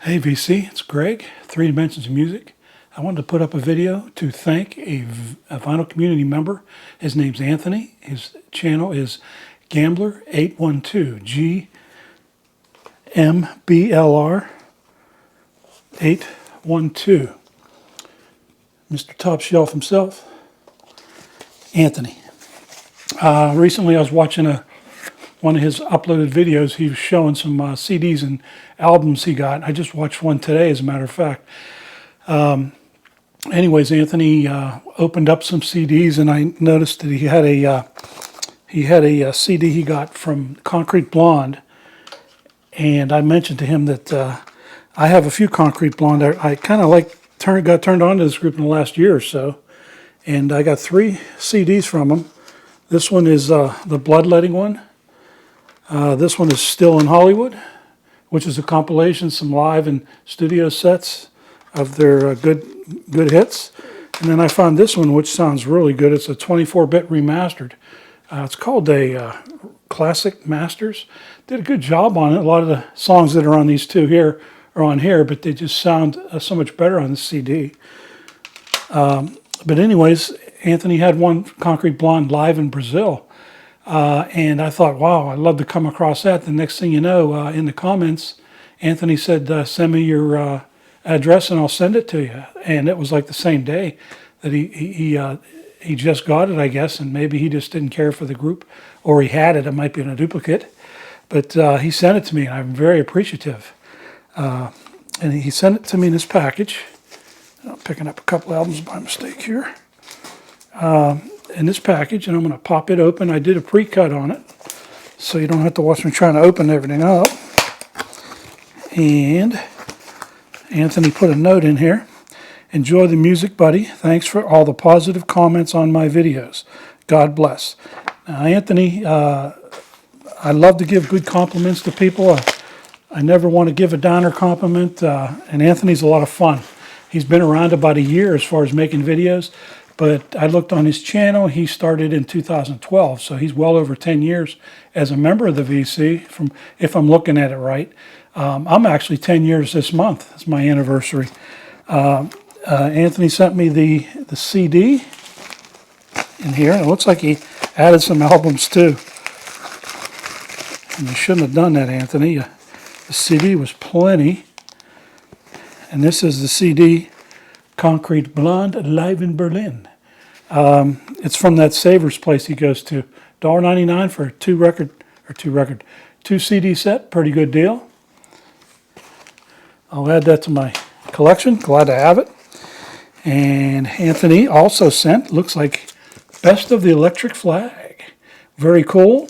Hey VC, it's Greg, 3 Dimensions of Music. I wanted to put up a video to thank a vinyl community member. His name's Anthony. His channel is Gambler812, GMBLR 812. Mr. Top Shelf himself, Anthony. Recently I was watching one of his uploaded videos. He was showing some CDs and albums he got. I just watched one today, as a matter of fact. Anyways, Anthony opened up some CDs, and I noticed that he had a CD he got from Concrete Blonde. And I mentioned to him that I have a few Concrete Blonde. I kind of got turned on to this group in the last year or so, and I got 3 CDs from them. This one is the Bloodletting one. This one is Still in Hollywood, which is a compilation, some live and studio sets of their good hits. And then I found this one, which sounds really good. It's a 24-bit remastered. It's called a Classic Masters. Did a good job on it. A lot of the songs that are on these two here are on here, but they just sound so much better on the CD. But anyways, Anthony had one Concrete Blonde live in Brazil. And I thought, wow, I'd love to come across that. The next thing you know, in the comments, Anthony said, send me your address and I'll send it to you. And it was like the same day that he just got it, I guess, and maybe he just didn't care for the group, or he had it. It might be in a duplicate. But he sent it to me, and I'm very appreciative. And he sent it to me in this package. I'm picking up a couple albums by mistake here. In this package, and I'm going to pop it open. I did a pre-cut on it, so you don't have to watch me trying to open everything up. And Anthony put a note in here. Enjoy the music, buddy. Thanks for all the positive comments on my videos. God bless. Now, Anthony, I love to give good compliments to people. I never want to give a downer compliment, and Anthony's a lot of fun. He's been around about a year as far as making videos. But I looked on his channel. He started in 2012, so he's well over 10 years as a member of the VC, if I'm looking at it right. I'm actually 10 years this month. It's my anniversary. Anthony sent me the CD in here. It looks like he added some albums too. And you shouldn't have done that, Anthony. The CD was plenty. And this is the CD, Concrete Blonde, live in Berlin. It's from that Savers place he goes to. $1.99 for a 2 CD set. Pretty good deal. I'll add that to my collection. Glad to have it. And Anthony also sent, looks like, Best of the Electric Flag. Very cool.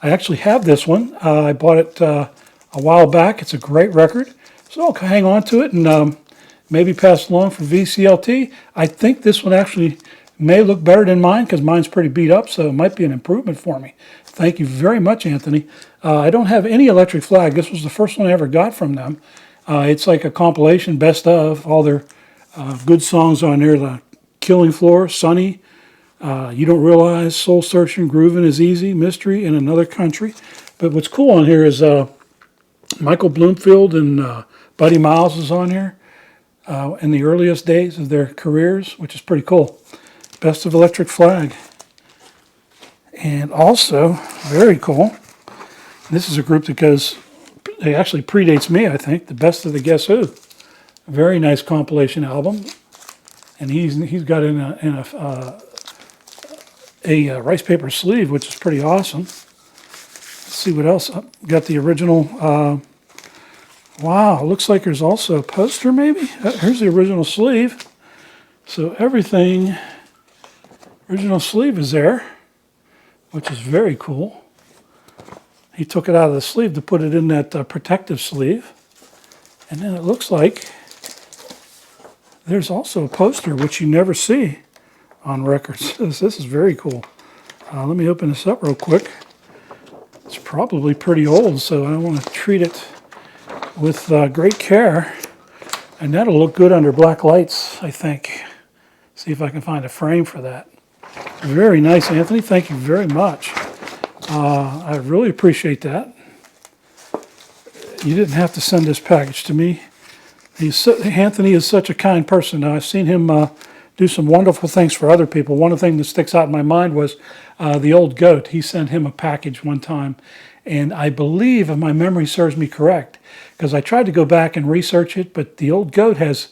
I actually have this one. I bought it a while back. It's a great record. So I'll hang on to it and maybe pass along for VCLT. I think this one actually may look better than mine because mine's pretty beat up, so it might be an improvement for me. Thank you very much, Anthony. I don't have any Electric Flag. This was the first one I ever got from them. It's like a compilation, best of, all their good songs on there. The Killing Floor, Sunny, You Don't Realize, Soul Searching, Groovin' Is Easy, Mystery in Another Country. But what's cool on here is Michael Bloomfield and Buddy Miles is on here. In the earliest days of their careers, which is pretty cool. Best of Electric Flag. And also, very cool, this is a group that it actually predates me, I think, the Best of the Guess Who. A very nice compilation album. And he's got in a rice paper sleeve, which is pretty awesome. Let's see what else. Got the original. Wow, looks like there's also a poster maybe. Here's the original sleeve. So everything, original sleeve is there, which is very cool. He took it out of the sleeve to put it in that protective sleeve. And then it looks like there's also a poster, which you never see on records. This is very cool. Let me open this up real quick. It's probably pretty old, so I want to treat it with great care, and that'll look good under black lights, I think. See if I can find a frame for that. Very nice, Anthony. Thank you very much. I really appreciate that. You didn't have to send this package to me. Anthony is such a kind person. I've seen him do some wonderful things for other people. One of the things that sticks out in my mind was the old goat. He sent him a package one time, and I believe, if my memory serves me correct, because I tried to go back and research it, but the old goat has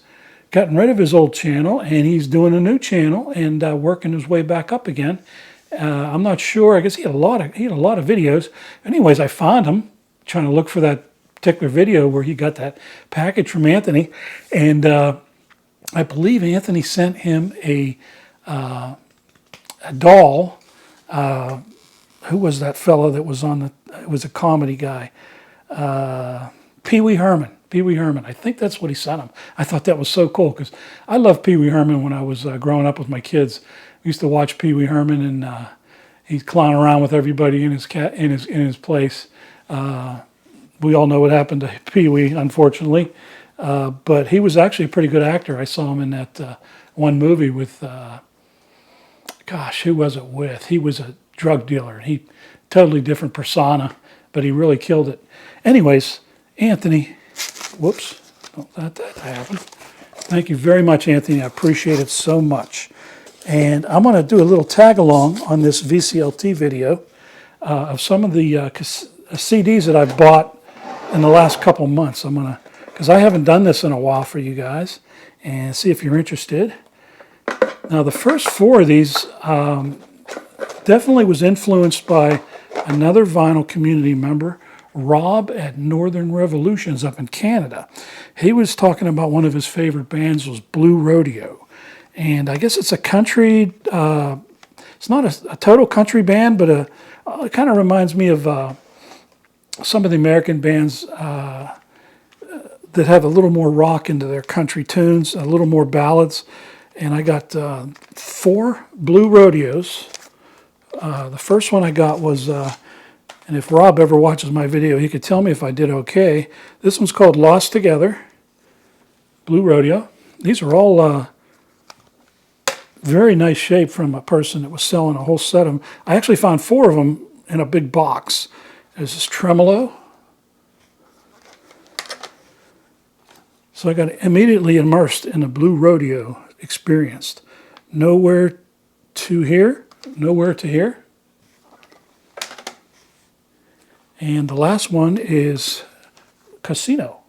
gotten rid of his old channel, and he's doing a new channel and working his way back up again. I'm not sure. I guess he had a lot of videos. Anyways, I found him trying to look for that particular video where he got that package from Anthony, and I believe Anthony sent him a doll. Who was that fellow that was on the? It was a comedy guy. Pee Wee Herman. Pee Wee Herman. I think that's what he sent him. I thought that was so cool because I loved Pee Wee Herman when I was growing up with my kids. We used to watch Pee Wee Herman, and he'd clown around with everybody in his place. We all know what happened to Pee Wee, unfortunately, but he was actually a pretty good actor. I saw him in that one movie with, gosh, who was it with? He was a drug dealer. He totally different persona, but he really killed it. Anyways, Anthony, whoops, don't let that happen. Thank you very much, Anthony. I appreciate it so much. And I'm going to do a little tag along on this VCLT video of some of the CDs that I've bought in the last couple months. I'm going to, because I haven't done this in a while for you guys, and see if you're interested. Now, the first four of these definitely was influenced by another vinyl community member, Rob at Northern Revolutions up in Canada. He was talking about one of his favorite bands was Blue Rodeo. And I guess it's a country, it's not a total country band, but it kind of reminds me of some of the American bands that have a little more rock into their country tunes, a little more ballads. And I got 4 Blue Rodeos. The first one I got was, and if Rob ever watches my video, he could tell me if I did okay. This one's called Lost Together, Blue Rodeo. These are all very nice shape from a person that was selling a whole set of them. I actually found 4 of them in a big box. There's this tremolo. So I got immediately immersed in the Blue Rodeo experience. Nowhere to Here, Nowhere to Here. And the last one is Casino.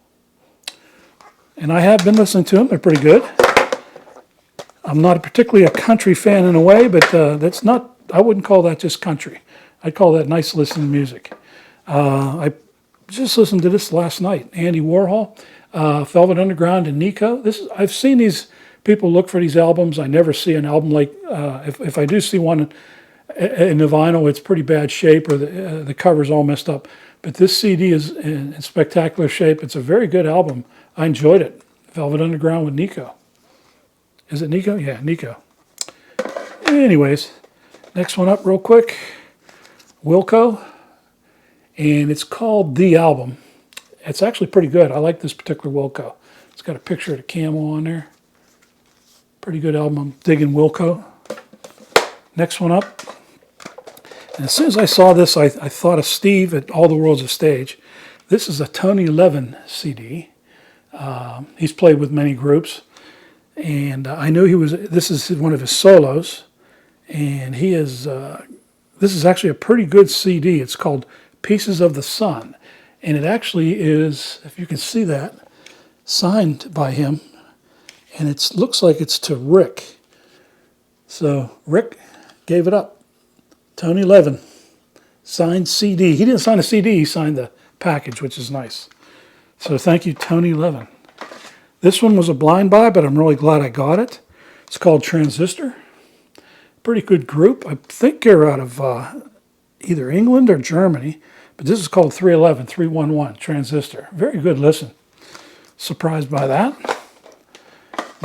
And I have been listening to them. They're pretty good. I'm not particularly a country fan in a way, but that's not, I wouldn't call that just country. I'd call that nice listening music. I just listened to this last night. Andy Warhol, Velvet Underground, and Nico. I've seen these people look for these albums. I never see an album like, if I do see one in the vinyl, it's pretty bad shape or the cover's all messed up. But this CD is in spectacular shape. It's a very good album. I enjoyed it. Velvet Underground with Nico. Is it Nico? Yeah, Nico. Anyways, next one up real quick. Wilco. And it's called The Album. It's actually pretty good. I like this particular Wilco. It's got a picture of the camel on there. Pretty good album. I'm digging Wilco. Next one up. And as soon as I saw this, I thought of Steve at All the World's a Stage. This is a Tony Levin CD. He's played with many groups. And I knew this is one of his solos. And he is, this is actually a pretty good CD. It's called Pieces of the Sun. And it actually is, if you can see that, signed by him. And it looks like it's to Rick. So Rick gave it up. Tony Levin, signed CD. He didn't sign a CD, he signed the package, which is nice. So thank you, Tony Levin. This one was a blind buy, but I'm really glad I got it. It's called Transistor. Pretty good group. I think they're out of either England or Germany, but this is called 311, Transistor. Very good listen. Surprised by that.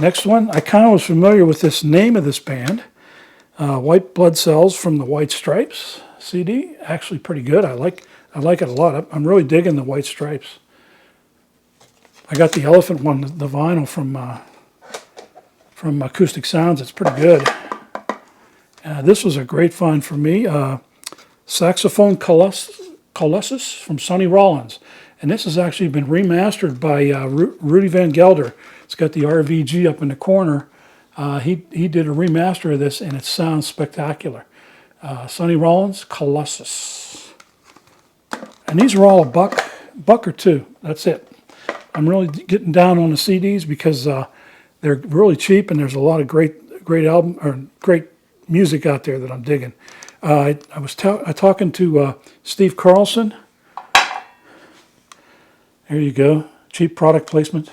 Next one, I kind of was familiar with this name of this band. White Blood Cells from the White Stripes CD. Actually pretty good. I like it a lot. I'm really digging the White Stripes. I got the Elephant one, the vinyl from Acoustic Sounds. It's pretty good. This was a great find for me. Saxophone Colossus from Sonny Rollins. And this has actually been remastered by Rudy Van Gelder. It's got the RVG up in the corner. He did a remaster of this, and it sounds spectacular. Sonny Rollins, Colossus. And these are all a buck or two. That's it. I'm really getting down on the CDs because they're really cheap, and there's a lot of great album or great music out there that I'm digging. I was talking to Steve Carlson. There you go, cheap product placement.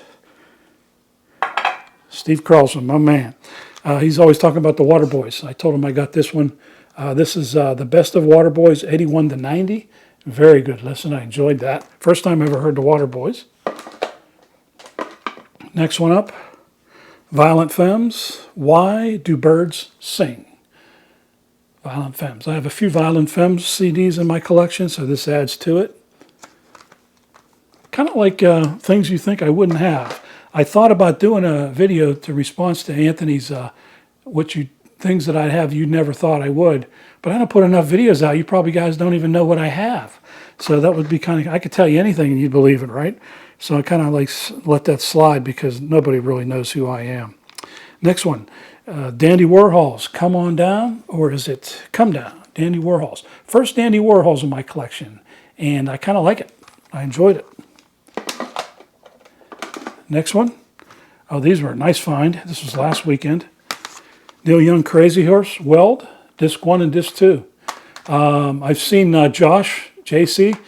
Steve Carlson, my man. He's always talking about the Waterboys. I told him I got this one. This is the best of Waterboys, 81 to 90. Very good listen. I enjoyed that. First time I ever heard the Waterboys. Next one up, Violent Femmes. Why Do Birds Sing? Violent Femmes. I have a few Violent Femmes CDs in my collection, so this adds to it. Kind of like things you think I wouldn't have. I thought about doing a video to response to Anthony's things that I have you never thought I would, but I don't put enough videos out. You probably guys don't even know what I have. So that would be kind of, I could tell you anything and you'd believe it, right? So I kind of like let that slide because nobody really knows who I am. Next one, Dandy Warhol's Come On Down, or is it Come Down? Dandy Warhol's. First Dandy Warhol's in my collection, and I kind of like it. I enjoyed it. Next one. Oh, these were a nice find. This was last weekend. Neil Young Crazy Horse, Weld, Disc 1 and Disc 2. I've seen Josh, JC.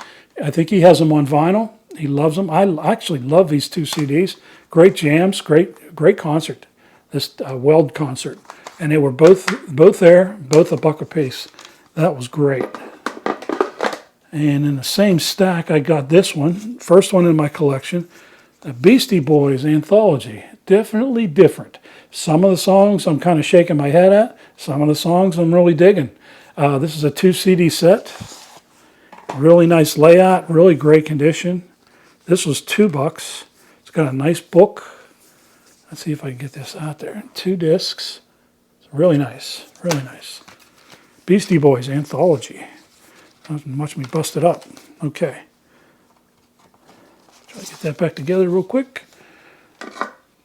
I think he has them on vinyl. He loves them. I actually love these two CDs. Great jams, great concert. This Weld concert. And they were both there, both a buck a piece. That was great. And in the same stack, I got this one. First one in my collection. The Beastie Boys Anthology. Definitely different. Some of the songs I'm kind of shaking my head at. Some of the songs I'm really digging. This is a 2 CD set. Really nice layout. Really great condition. This was $2. It's got a nice book. Let's see if I can get this out there. 2 discs. It's really nice. Really nice. Beastie Boys Anthology. Watch me bust it up. Okay. Try to get that back together real quick.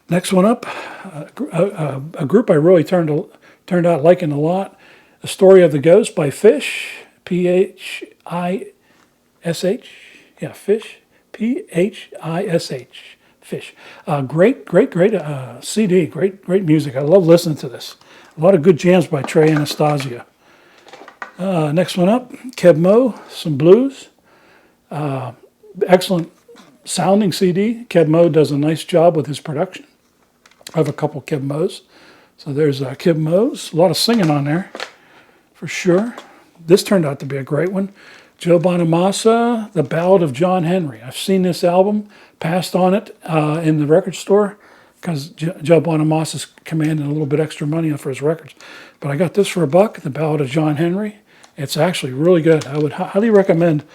Next one up, a group I really turned out liking a lot. The Story of the Ghost by Fish, Phish. Yeah, Fish, Phish. Fish. Great CD, great music. I love listening to this. A lot of good jams by Trey Anastasio. Next one up, Keb Mo, some blues. Excellent sounding CD. Keb Mo does a nice job with his production. I have a couple Keb Mo's. So there's Keb Mo's. A lot of singing on there, for sure. This turned out to be a great one. Joe Bonamassa, The Ballad of John Henry. I've seen this album, passed on it in the record store because Joe Bonamassa's commanding a little bit extra money for his records. But I got this for $1, The Ballad of John Henry. It's actually really good. I would highly recommend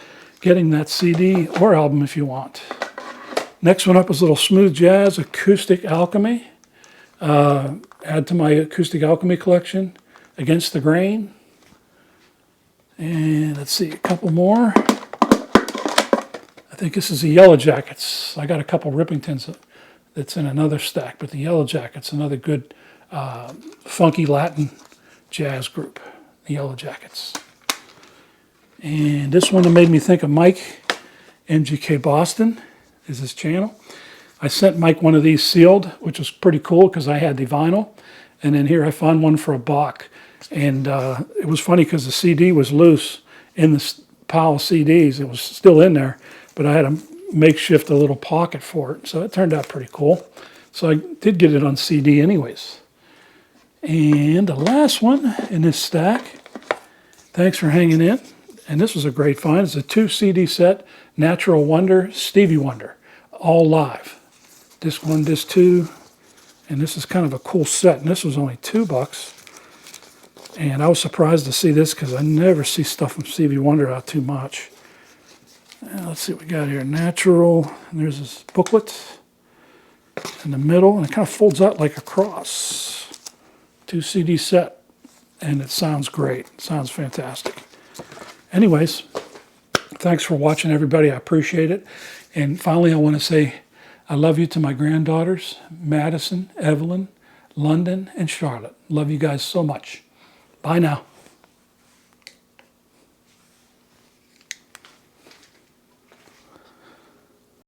getting that CD or album if you want. Next one up is a little smooth jazz, Acoustic Alchemy. Add to my Acoustic Alchemy collection, Against the Grain. And let's see, a couple more. I think this is the Yellow Jackets. I got a couple Rippingtons that's in another stack, but the Yellow Jackets, another good funky Latin jazz group, the Yellow Jackets. And this one that made me think of Mike, MGK Boston is his channel. I sent Mike one of these sealed, which was pretty cool because I had the vinyl. And then here I found one for $1. And it was funny because the CD was loose in the pile of CDs. It was still in there, but I had to makeshift a little pocket for it. So it turned out pretty cool. So I did get it on CD anyways. And the last one in this stack, thanks for hanging in. And this was a great find. It's a 2 CD set, Natural Wonder, Stevie Wonder, all live. Disc 1, Disc 2. And this is kind of a cool set. And this was only $2. And I was surprised to see this because I never see stuff from Stevie Wonder out too much. Let's see what we got here. Natural. And there's this booklet in the middle. And it kind of folds out like a cross. 2 CD set. And it sounds great. It sounds fantastic. Anyways, Thanks for watching, everybody. I appreciate it. And finally, I want to say I love you to my granddaughters, Madison, Evelyn, London, and Charlotte. Love you guys so much. Bye now.